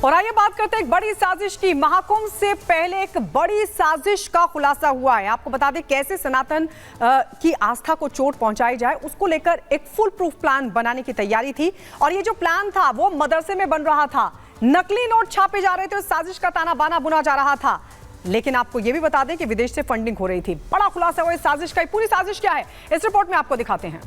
और आइए बात करते हैं एक बड़ी साजिश की। महाकुंभ से पहले एक बड़ी साजिश का खुलासा हुआ है। आपको बता दें कैसे सनातन की आस्था को चोट पहुंचाई जाए, उसको लेकर एक फुल प्रूफ प्लान बनाने की तैयारी थी। और ये जो प्लान था वो मदरसे में बन रहा था, नकली नोट छापे जा रहे थे, उस साजिश का ताना बाना बुना जा रहा था। लेकिन आपको ये भी बता दें कि विदेश से फंडिंग हो रही थी। बड़ा खुलासा हुआ इस साजिश का। पूरी साजिश क्या है इस रिपोर्ट में आपको दिखाते हैं।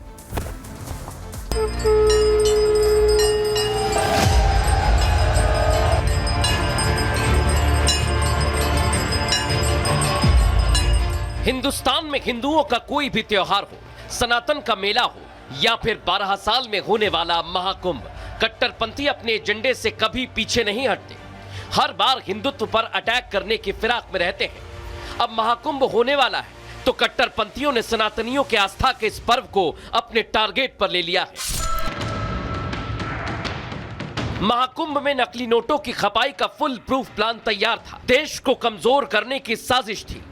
हिंदुस्तान में हिंदुओं का कोई भी त्योहार हो, सनातन का मेला हो या फिर 12 साल में होने वाला महाकुंभ, कट्टरपंथी अपने एजेंडे से कभी पीछे नहीं हटते। हर बार हिंदुत्व पर अटैक करने की फिराक में रहते हैं। अब महाकुंभ होने वाला है तो कट्टरपंथियों ने सनातनियों के आस्था के इस पर्व को अपने टारगेट पर ले लिया है। महाकुंभ में नकली नोटों की खपाई का फुल प्रूफ प्लान तैयार था। देश को कमजोर करने की साजिश थी।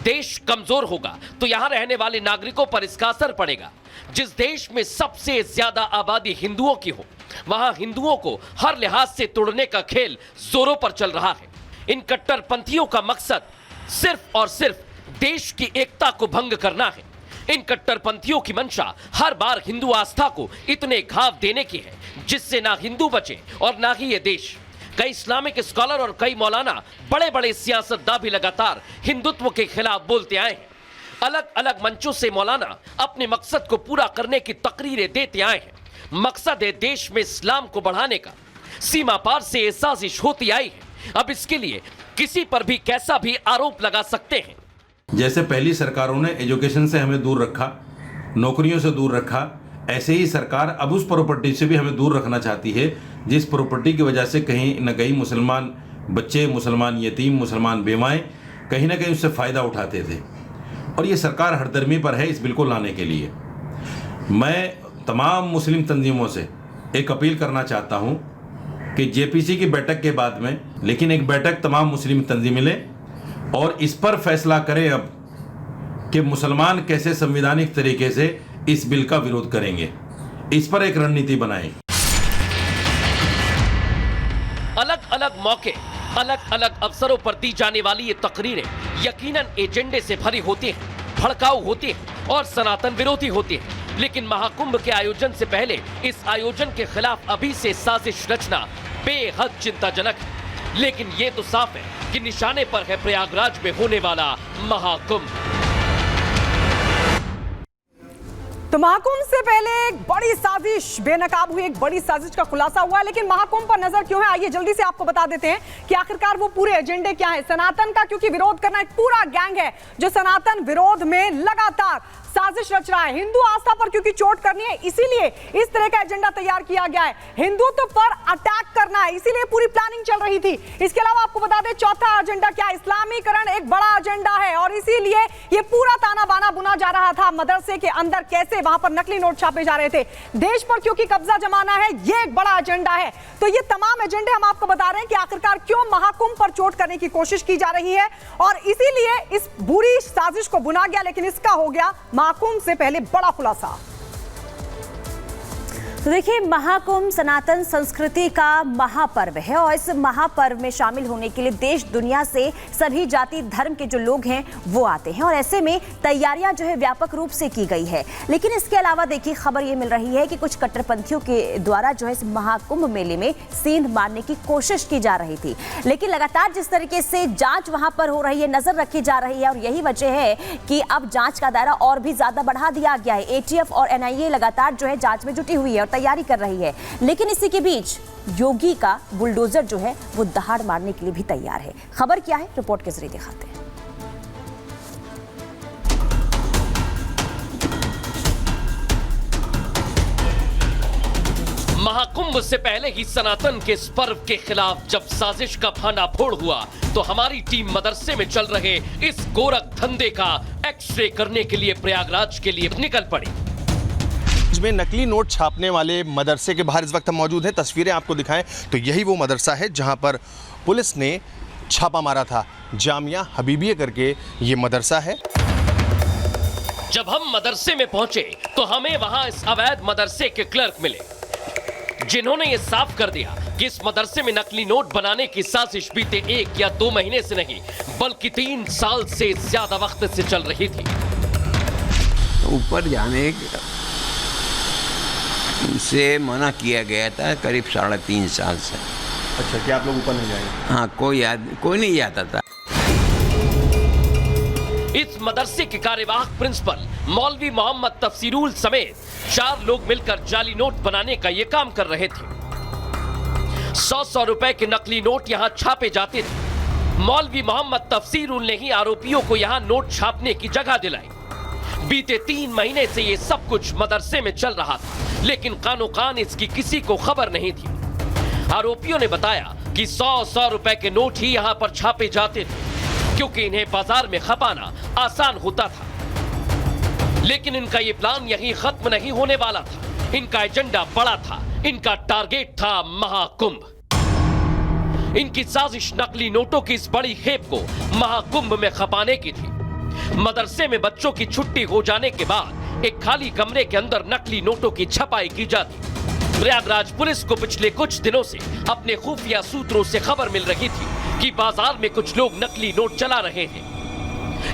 देश कमजोर होगा तो यहां रहने वाले नागरिकों पर इसका असर पड़ेगा। जिस देश में सबसे ज्यादा आबादी हिंदुओं की हो, वहां हिंदुओं को हर लिहाज से तोड़ने का खेल जोरों पर चल रहा है। इन कट्टरपंथियों का मकसद सिर्फ और सिर्फ देश की एकता को भंग करना है। इन कट्टरपंथियों की मंशा हर बार हिंदू आस्था को इतने घाव देने की है जिससे ना हिंदू बचे और ना ही ये देश। कई इस्लामिक स्कॉलर और कई मौलाना, बड़े बड़े सियासतदान भी लगातार हिंदुत्व के खिलाफ बोलते आए हैं। अलग अलग मंचों से मौलाना अपने मकसद को पूरा करने की तकरीरें देते आए हैं। मकसद है देश में इस्लाम को बढ़ाने का। सीमा पार से ये साजिश होती आई है। अब इसके लिए किसी पर भी कैसा भी आरोप लगा सकते हैं। जैसे पहली सरकारों ने एजुकेशन से हमें दूर रखा, नौकरियों से दूर रखा, ऐसे ही सरकार अब उस प्रॉपर्टी से भी हमें दूर रखना चाहती है जिस प्रॉपर्टी की वजह से कहीं न कहीं मुसलमान बच्चे, मुसलमान यतीम, मुसलमान बेवाएं कहीं ना कहीं उससे फ़ायदा उठाते थे। और ये सरकार हरदर्मी पर है इस बिल को लाने के लिए। मैं तमाम मुस्लिम तंजीमों से एक अपील करना चाहता हूँ कि जेपीसी की बैठक के बाद में लेकिन एक बैठक तमाम मुस्लिम तंजीमें लें और इस पर फैसला करें अब कि मुसलमान कैसे संवैधानिक तरीके से इस बिल का विरोध करेंगे। इस पर एक रणनीति बनाएं। अलग अलग मौके, अलग अलग अवसरों पर दी जाने वाली ये तकरीरें यकीनन एजेंडे से भरी होती हैं, भड़काऊ होती हैं और सनातन विरोधी होती हैं। लेकिन महाकुंभ के आयोजन से पहले इस आयोजन के खिलाफ अभी से साजिश रचना बेहद चिंताजनक है। लेकिन ये तो साफ है कि निशाने पर है प्रयागराज में होने वाला महाकुंभ। तो महाकुंभ से पहले एक बड़ी साजिश बेनकाब हुई, एक बड़ी साजिश का खुलासा हुआ है। लेकिन महाकुंभ पर नजर क्यों है, आइए जल्दी से आपको बता देते हैं कि आखिरकार वो पूरे एजेंडे क्या है। सनातन का क्योंकि विरोध करना एक पूरा गैंग है जो सनातन विरोध में लगातार साजिश रच रहा है। हिंदू आस्था पर क्योंकि चोट करनी है इसीलिए इस तरह का एजेंडा तैयार किया गया है। हिंदुत्व पर अटैक करना है इसीलिए पूरी प्लानिंग चल रही थी। इसके अलावा आपको बता दें चौथा एजेंडा क्या है, इस्लामीकरण एक बड़ा एजेंडा है और इसीलिए ये पूरा ताना बाना बुना जा रहा था। मदरसे के अंदर कैसे वहां पर नकली नोट छापे जा रहे थे, देश पर क्योंकि कब्जा जमाना है, ये एक बड़ा एजेंडा है। तो ये तमाम एजेंडे हम आपको बता रहे हैं कि आखिरकार क्यों महाकुंभ पर चोट करने की कोशिश की जा रही है और इसीलिए इस बुरी साजिश को बुना गया। लेकिन इसका हो गया महाकुंभ से पहले बड़ा खुलासा। तो देखिए, महाकुंभ सनातन संस्कृति का महापर्व है और इस महापर्व में शामिल होने के लिए देश दुनिया से सभी जाति धर्म के जो लोग हैं वो आते हैं और ऐसे में तैयारियां जो है व्यापक रूप से की गई है। लेकिन इसके अलावा देखिए खबर ये मिल रही है कि कुछ कट्टरपंथियों के द्वारा जो है इस महाकुंभ मेले में सेंध मारने की कोशिश की जा रही थी। लेकिन लगातार जिस तरीके से जांच वहां पर हो रही है, नजर रखी जा रही है और यही वजह है कि अब जांच का दायरा और भी ज्यादा बढ़ा दिया गया है। एटीएफ और एनआईए लगातार जो है जांच में जुटी हुई है और तैयारी कर रही है। लेकिन इसी के बीच योगी का बुलडोजर जो है वो दहाड़ मारने के लिए भी तैयार है। खबर क्या है, रिपोर्ट के जरिए दिखाते हैं। महाकुंभ से पहले ही सनातन के इस पर्व के खिलाफ जब साजिश का भांडाफोड़ हुआ तो हमारी टीम मदरसे में चल रहे इस गोरख धंधे का एक्सरे करने के लिए प्रयागराज के लिए निकल पड़ी। में नकली नोट छापने वाले मदरसे के बाहर इस वक्त हम मौजूद हैं। तस्वीरें आपको दिखाएं तो यही वो मदरसा है जहां पर पुलिस ने छापा मारा था। जामिया हबीबिया करके ये मदरसा है। जब हम मदरसे में पहुंचे तो हमें वहां इस अवैध मदरसे के क्लर्क मिले जिन्होंने ये साफ कर दिया कि इस मदरसे में नकली नोट बनाने की साजिश बीते 1 या 2 महीने से नहीं बल्कि 3 साल से ज्यादा वक्त से चल रही थी। ऊपर जाने से मना किया गया था करीब 3.5 साल से। अच्छा, क्या आप लोग ऊपर नहीं जाएंगे? हाँ, कोई नहीं जाता था। इस मदरसे के कार्यवाहक प्रिंसिपल मौलवी मोहम्मद तफसीरुल समेत 4 लोग मिलकर जाली नोट बनाने का यह काम कर रहे थे। 100 रुपए के नकली नोट यहां छापे जाते थे। मौलवी मोहम्मद तफसीरुल ने ही आरोपियों को यहां नोट छापने की जगह दिलाई। बीते 3 महीने से यह सब कुछ मदरसे में चल रहा था, लेकिन कानो-कान इसकी किसी को खबर नहीं थी। आरोपियों ने बताया कि 100 रुपए के नोट ही यहां पर छापे जाते थे, क्योंकि इन्हें बाजार में खपाना आसान होता था। लेकिन इनका यह प्लान यहीं खत्म नहीं होने वाला था। इनका एजेंडा बड़ा था। इनका टारगेट था महाकुंभ। इनकी साजिश नकली नोटों की इस बड़ी खेप को महाकुंभ में खपाने की थी। मदरसे में बच्चों की छुट्टी हो जाने के बाद एक खाली कमरे के अंदर नकली नोटों की छपाई की जाती। प्रयागराज पुलिस को पिछले कुछ दिनों से अपने खुफिया सूत्रों से खबर मिल रही थी कि बाजार में कुछ लोग नकली नोट चला रहे हैं।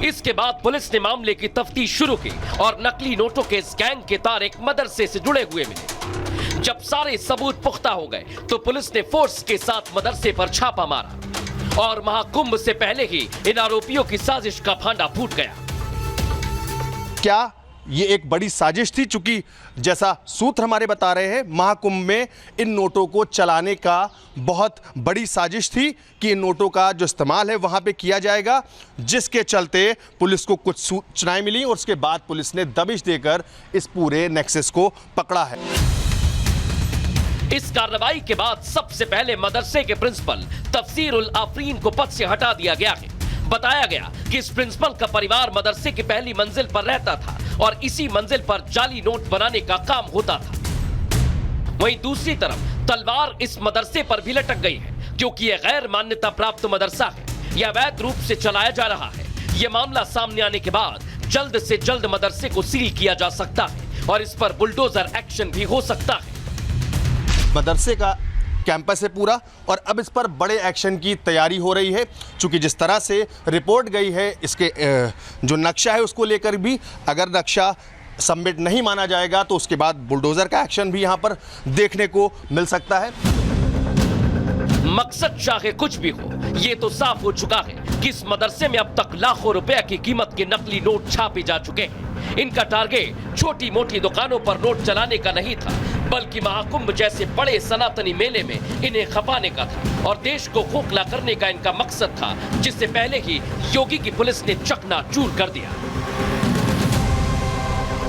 इसके बाद पुलिस ने मामले की तफ्तीश शुरू की और नकली नोटों के इस गैंग के तार एक मदरसे से जुड़े हुए मिले। जब सारे सबूत पुख्ता हो गए तो पुलिस ने फोर्स के साथ मदरसे पर छापा मारा और महाकुंभ से पहले ही इन आरोपियों की साजिश का फांडा फूट गया। क्या ये एक बड़ी साजिश थी? चूंकि जैसा सूत्र हमारे बता रहे हैं, महाकुंभ में इन नोटों को चलाने का बहुत बड़ी साजिश थी कि इन नोटों का जो इस्तेमाल है वहां पे किया जाएगा, जिसके चलते पुलिस को कुछ सूचनाएं मिली और उसके बाद पुलिस ने दबिश देकर इस पूरे नेक्सस को पकड़ा है। इस कार्रवाई के बाद सबसे पहले मदरसे के प्रिंसिपल तफसीरुल आफरीन को पद से हटा दिया गया है। बताया गया कि इस प्रिंसिपल का परिवार मदरसे की पहली मंजिल पर रहता था और इसी मंजिल पर जाली नोट बनाने का काम होता था। वहीं दूसरी तरफ तलवार इस मदरसे पर भी लटक गई है, क्योंकि यह गैर मान्यता प्राप्त मदरसा है। यह अवैध रूप से चलाया जा रहा है। यह मामला सामने आने के बाद जल्द से जल्द मदरसे को सील किया जा सकता है और इस पर बुलडोजर एक्शन भी हो सकता है। मदरसे का कैंपस है पूरा और अब इस पर बड़े एक्शन की तैयारी हो रही है। चूंकि जिस तरह से रिपोर्ट गई है, इसके जो नक्शा है उसको लेकर भी अगर नक्शा सबमिट नहीं माना जाएगा तो उसके बाद बुलडोजर का एक्शन भी यहां पर देखने को मिल सकता है। मकसद चाहे कुछ भी हो, ये तो साफ हो चुका है कि इस मदरसे में अब तक लाखों रुपए की कीमत के नकली नोट छापे जा चुके हैं। इनका टारगेट छोटी मोटी दुकानों पर नोट चलाने का नहीं था, बल्कि महाकुंभ जैसे बड़े सनातनी मेले में इन्हें खपाने का था और देश को खोखला करने का इनका मकसद था, जिससे पहले ही योगी की पुलिस ने चकनाचूर कर दिया।